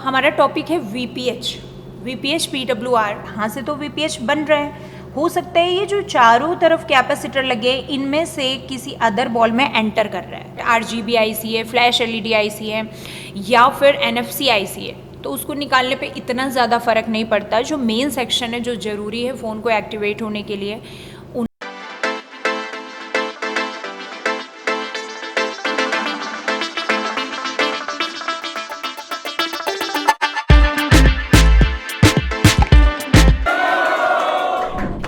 हमारा टॉपिक है VPH. VPH PWR, यहाँ से तो वीपीएच बन रहे हैं। हो सकता है ये जो चारों तरफ कैपेसिटर लगे इनमें से किसी अदर बॉल में एंटर कर रहा है। आरजीबी आईसी है, फ्लैश एलईडी आईसी है या फिर एनएफसी आईसी है, तो उसको निकालने पे इतना ज़्यादा फ़र्क नहीं पड़ता। जो मेन सेक्शन है जो ज़रूरी है फ़ोन को एक्टिवेट होने के लिए,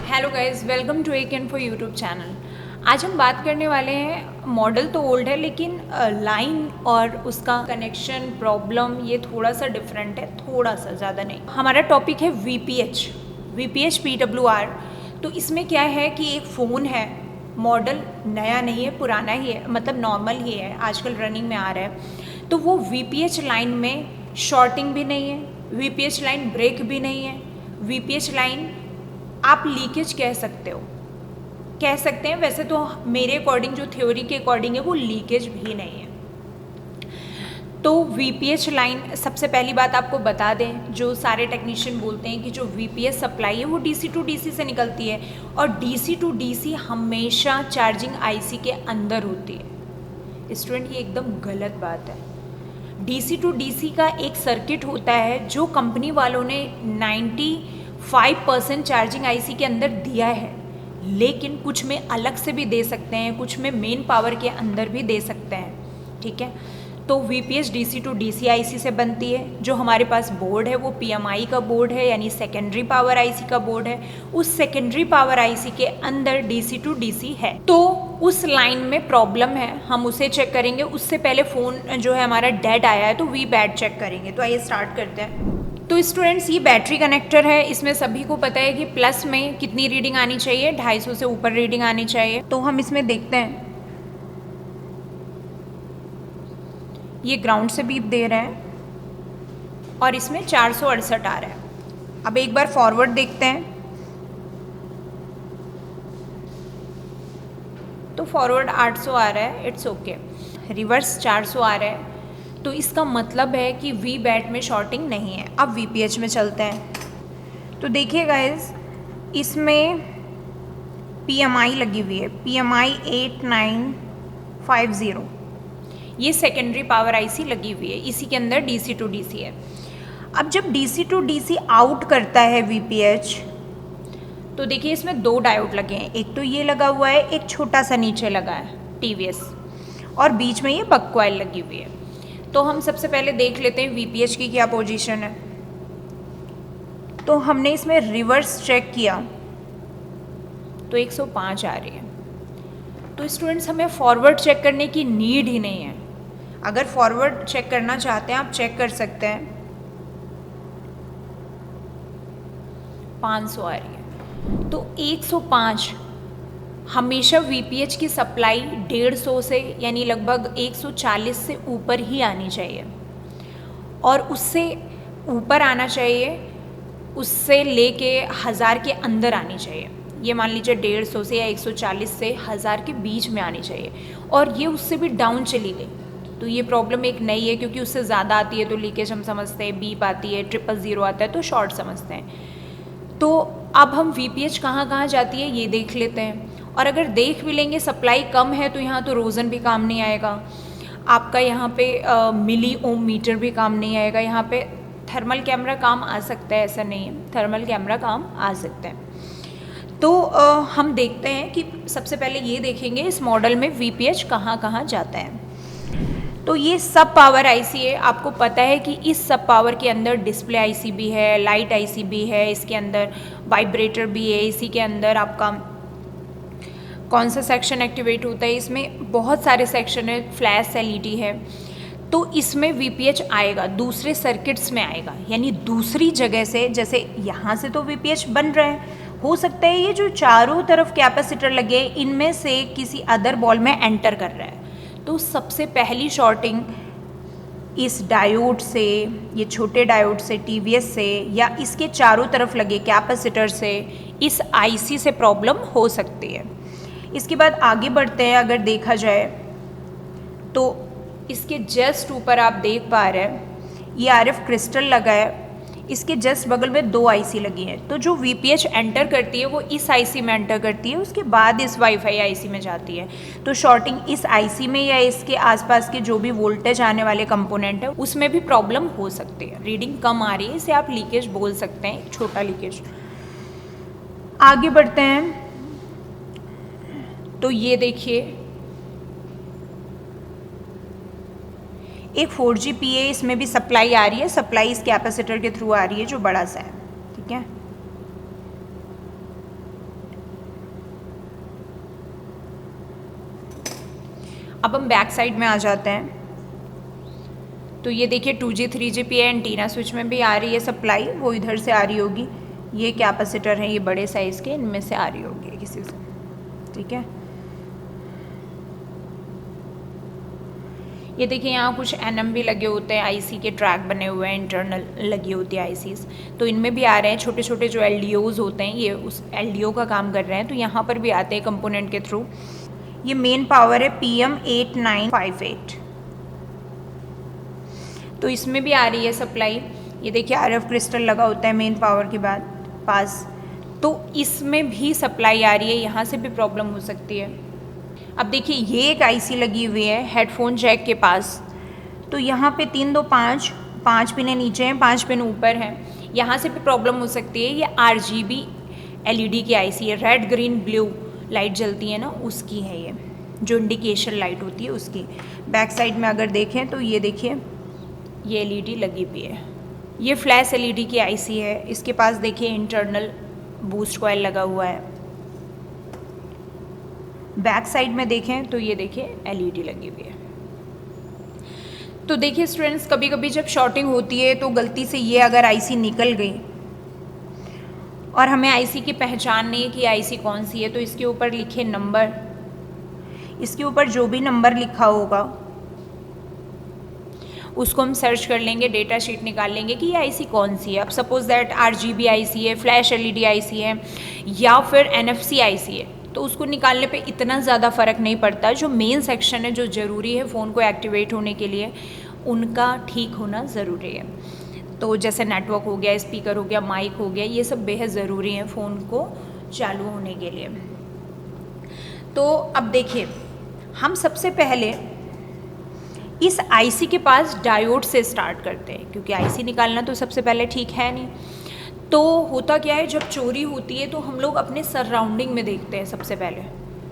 हेलो गाइस, वेलकम टू एक एंड फॉर यूट्यूब चैनल। आज हम बात करने वाले हैं, मॉडल तो ओल्ड है लेकिन लाइन और उसका कनेक्शन प्रॉब्लम ये थोड़ा सा डिफरेंट है, थोड़ा सा, ज़्यादा नहीं। हमारा टॉपिक है वीपीएच, वीपीएच पीडब्ल्यूआर। तो इसमें क्या है कि एक फ़ोन है, मॉडल नया नहीं है, पुराना ही है, मतलब नॉर्मल ही है, आजकल रनिंग में आ रहा है। तो वो वीपीएच लाइन में शॉर्टिंग भी नहीं है, वीपीएच लाइन ब्रेक भी नहीं है, वीपीएच लाइन आप लीकेज कह सकते हो, कह सकते हैं। वैसे तो मेरे अकॉर्डिंग, जो थ्योरी के अकॉर्डिंग है, वो लीकेज भी नहीं है। तो वीपीएच लाइन, सबसे पहली बात आपको बता दें, जो सारे टेक्नीशियन बोलते हैं कि जो वीपीएच सप्लाई है वो डीसी टू डीसी से निकलती है, और डीसी टू डीसी हमेशा चार्जिंग आईसी के अंदर होती है। स्टूडेंट, ये एकदम गलत बात है। डीसी टू डीसी का एक सर्किट होता है जो कंपनी वालों ने 95% चार्जिंग आईसी के अंदर दिया है, लेकिन कुछ में अलग से भी दे सकते हैं, कुछ में मेन पावर के अंदर भी दे सकते हैं, ठीक है। तो VPH DC to DC IC से बनती है। जो हमारे पास बोर्ड है वो पीएमआई का बोर्ड है, यानी सेकेंडरी पावर आईसी का बोर्ड है। उस सेकेंडरी पावर आईसी के अंदर डीसी टू डीसी है, तो उस लाइन में प्रॉब्लम है, हम उसे चेक करेंगे। उससे पहले फ़ोन जो है हमारा डेड आया है, तो वी बैट चेक करेंगे। तो आइए स्टार्ट करते हैं। तो स्टूडेंट्स, ये बैटरी कनेक्टर है, इसमें सभी को पता है कि प्लस में कितनी रीडिंग आनी चाहिए, 250 से ऊपर रीडिंग आनी चाहिए। तो हम इसमें देखते हैं, ये ग्राउंड से बीप दे रहे हैं और इसमें 468 आ रहा है। अब एक बार फॉरवर्ड देखते हैं, तो फॉरवर्ड 800 आ रहा है, इट्स ओके। रिवर्स 400 आ रहा है, तो इसका मतलब है कि वी बैट में शॉर्टिंग नहीं है। अब वीपीएच में चलते हैं। तो देखिए गाइस, इसमें पीएमआई लगी हुई है, पीएमआई 8950, ये सेकेंडरी पावर आईसी लगी हुई है, इसी के अंदर डीसी टू डीसी है। अब जब डीसी टू डीसी आउट करता है वीपीएच, तो देखिए इसमें दो डायोड लगे हैं, एक तो ये लगा हुआ है, एक छोटा सा नीचे लगा है टीवीएस, और बीच में ये बक कॉइल लगी हुई है। तो हम सबसे पहले देख लेते हैं वीपीएच की क्या पोजीशन है। तो हमने इसमें रिवर्स चेक किया तो 105 आ रही है। तो स्टूडेंट्स, हमें फॉरवर्ड चेक करने की नीड ही नहीं है। अगर फॉरवर्ड चेक करना चाहते हैं आप चेक कर सकते हैं, 500 आ रही है। तो 105 हमेशा वीपीएच की सप्लाई 150 से, यानी लगभग 140 से ऊपर ही आनी चाहिए, और उससे ऊपर आना चाहिए, उससे लेके 1000 के अंदर आनी चाहिए। ये मान लीजिए 150 से या 140 से 1000 के बीच में आनी चाहिए, और ये उससे भी डाउन चली गई तो ये प्रॉब्लम एक नई है, क्योंकि उससे ज़्यादा आती है तो लीकेज हम समझते हैं, बीप आती है, 000 आता है तो शॉर्ट समझते हैं। तो अब हम वीपीएच कहाँ कहाँ जाती है ये देख लेते हैं। और अगर देख भी लेंगे, सप्लाई कम है तो यहाँ तो रोज़न भी काम नहीं आएगा आपका, यहाँ पे मिली ओम मीटर भी काम नहीं आएगा, यहाँ पे थर्मल कैमरा काम आ सकता है, ऐसा नहीं है, थर्मल कैमरा काम आ सकता है। तो हम देखते हैं कि सबसे पहले ये देखेंगे इस मॉडल में वीपीएच कहाँ कहाँ जाता है। तो ये सब पावर आईसी है, आपको पता है कि इस सब पावर के अंदर डिस्प्ले आईसी भी है, लाइट आईसी भी है, इसके अंदर वाइब्रेटर भी है, इसी के अंदर आपका कौन सा सेक्शन एक्टिवेट होता है, इसमें बहुत सारे सेक्शन है, फ्लैश एलईडी है। तो इसमें वीपीएच आएगा, दूसरे सर्किट्स में आएगा, यानी दूसरी जगह से। जैसे यहाँ से तो वीपीएच बन रहे हैं, हो सकता है ये जो चारों तरफ कैपेसिटर लगे इनमें से किसी अदर बॉल में एंटर कर रहा है। तो सबसे पहली शॉर्टिंग इस डायोड से, ये छोटे डायोड से, टीवीएस से, या इसके चारों तरफ लगे कैपेसिटर से, इस आईसी से प्रॉब्लम हो सकती है। इसके बाद आगे बढ़ते हैं, अगर देखा जाए तो इसके जस्ट ऊपर आप देख पा रहे हैं ये आरएफ क्रिस्टल लगा है, इसके जस्ट बगल में 2 आईसी लगी हैं। तो जो वीपीएच एंटर करती है वो इस आईसी में एंटर करती है, उसके बाद इस वाईफाई आईसी में जाती है। तो शॉर्टिंग इस आईसी में या इसके आसपास के जो भी वोल्टेज आने वाले कंपोनेंट है उसमें भी प्रॉब्लम हो सकती है। रीडिंग कम आ रही है, इसे आप लीकेज बोल सकते हैं, छोटा लीकेज। आगे बढ़ते हैं तो ये देखिए एक 4G PA इसमें भी सप्लाई आ रही है, सप्लाई इस कैपेसिटर के थ्रू आ रही है जो बड़ा सा है, ठीक है। अब हम बैक साइड में आ जाते हैं तो ये देखिए 2G 3G PA antenna switch में भी आ रही है सप्लाई, वो इधर से आ रही होगी। ये कैपेसिटर है, ये बड़े साइज़ के, इनमें से आ रही होगी किसी से, ठीक है। ये देखिए यहाँ कुछ एनएम भी लगे होते हैं, आईसी के ट्रैक बने हुए हैं, इंटरनल लगी होती है आईसीज, तो इनमें भी आ रहे हैं। छोटे छोटे जो एलडीओज होते हैं ये उस एलडीओ का काम कर रहे हैं, तो यहाँ पर भी आते हैं कंपोनेंट के थ्रू। ये मेन पावर है PM8958, तो इसमें भी आ रही है सप्लाई। ये देखिए आरएफ क्रिस्टल लगा होता है मेन पावर के बाद पास, तो इसमें भी सप्लाई आ रही है, यहाँ से भी प्रॉब्लम हो सकती है। अब देखिए ये एक आईसी लगी हुई है हेडफोन जैक के पास, तो यहाँ पे 3 2 5 5 पिनें नीचे हैं, 5 पिन ऊपर हैं, यहाँ से भी प्रॉब्लम हो सकती है। ये RGB LED की आईसी है, रेड ग्रीन ब्लू लाइट जलती है ना, उसकी है ये, जो इंडिकेशन लाइट होती है उसकी। बैक साइड में अगर देखें तो ये देखिए ये LED लगी हुई है, ये फ्लैश LED की आईसी है। इसके पास देखिए इंटरनल बूस्ट कॉइल लगा हुआ है। बैक साइड में देखें तो ये देखिए LED लगी हुई है। तो देखिए स्टूडेंट्स, कभी कभी जब शॉर्टिंग होती है तो गलती से ये अगर आईसी निकल गई और हमें आईसी की पहचान नहीं है कि आईसी कौन सी है, तो इसके ऊपर लिखे नंबर, इसके ऊपर जो भी नंबर लिखा होगा उसको हम सर्च कर लेंगे, डेटा शीट निकाल लेंगे कि ये आईसी कौन सी है। अब सपोज दैट RGB आईसी है, फ्लैश LED आईसी है या फिर NFC आईसी है, तो उसको निकालने पे इतना ज़्यादा फ़र्क नहीं पड़ता। जो मेन सेक्शन है जो ज़रूरी है फ़ोन को एक्टिवेट होने के लिए, उनका ठीक होना ज़रूरी है। तो जैसे नेटवर्क हो गया, स्पीकर हो गया, माइक हो गया, ये सब बेहद ज़रूरी है फ़ोन को चालू होने के लिए। तो अब देखिए हम सबसे पहले इस आईसी के पास डायोड से स्टार्ट करते हैं, क्योंकि आईसी निकालना तो सबसे पहले ठीक है नहीं। तो होता क्या है, जब चोरी होती है तो हम लोग अपने सराउंडिंग में देखते हैं, सबसे पहले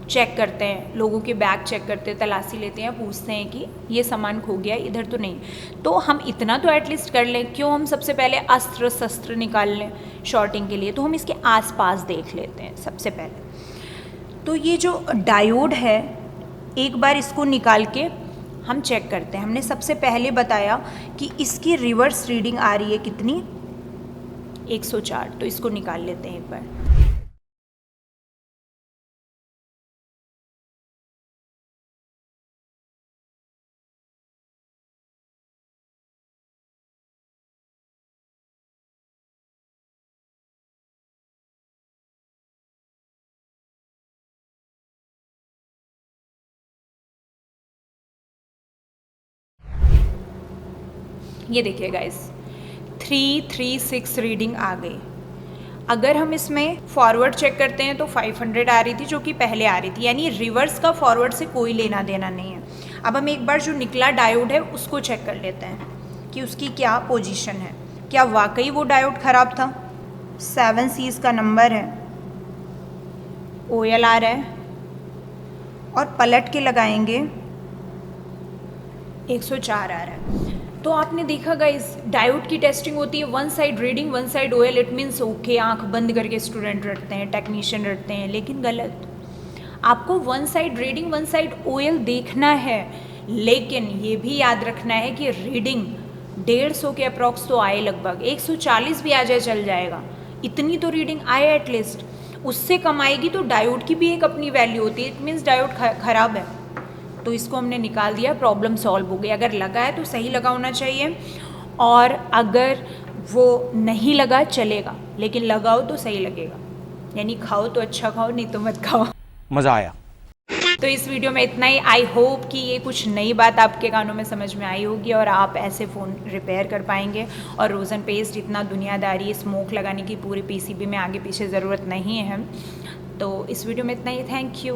चेक करते हैं, लोगों के बैग चेक करते हैं, तलाशी लेते हैं, पूछते हैं कि ये सामान खो गया, इधर तो नहीं। तो हम इतना तो एटलीस्ट कर लें, क्यों हम सबसे पहले अस्त्र शस्त्र निकाल लें शॉर्टिंग के लिए, तो हम इसके आसपास देख लेते हैं सबसे पहले। तो ये जो डायोड है, एक बार इसको निकाल के हम चेक करते हैं। हमने सबसे पहले बताया कि इसकी रिवर्स रीडिंग आ रही है कितनी, 104, तो इसको निकाल लेते हैं एक बार। ये देखिए गाइस 336 रीडिंग आ गई। अगर हम इसमें फॉरवर्ड चेक करते हैं तो 500 आ रही थी, जो कि पहले आ रही थी, यानी रिवर्स का फॉरवर्ड से कोई लेना देना नहीं है। अब हम एक बार जो निकला डायोड है उसको चेक कर लेते हैं कि उसकी क्या पोजीशन है। क्या वाकई वो डायोड ख़राब था? 7 Cs का नंबर है, OL आ रहा है, और पलट के लगाएंगे 104 आ रहा है। तो आपने देखा गाइस, डायोड की टेस्टिंग होती है, one side reading one side OL, it means okay, आंख बंद करके स्टूडेंट रटते हैं, टेक्नीशियन रटते हैं, लेकिन गलत। आपको one side reading one side OL देखना है, लेकिन ये भी याद रखना है कि रीडिंग 150 के अप्रॉक्स तो आए, लगभग 140 भी आ जाए चल जाएगा, इतनी तो रीडिंग आए एटलीस्ट। उससे कम आएगी तो डायोड की भी एक अपनी वैल्यू होती है, इट मीन्स डायोड खराब है। तो इसको हमने निकाल दिया, प्रॉब्लम सॉल्व हो गई। अगर लगा है तो सही लगा होना चाहिए, और अगर वो नहीं लगा चलेगा, लेकिन लगाओ तो सही लगेगा। यानी खाओ तो अच्छा खाओ, नहीं तो मत खाओ। मज़ा आया। तो इस वीडियो में इतना ही। आई होप कि ये कुछ नई बात आपके कानों में समझ में आई होगी और आप ऐसे फ़ोन रिपेयर कर पाएंगे। और रोज़न पेस्ट इतना दुनियादारी स्मोक लगाने की पूरी पीसीबी में आगे पीछे ज़रूरत नहीं है। तो इस वीडियो में इतना ही। Thank you.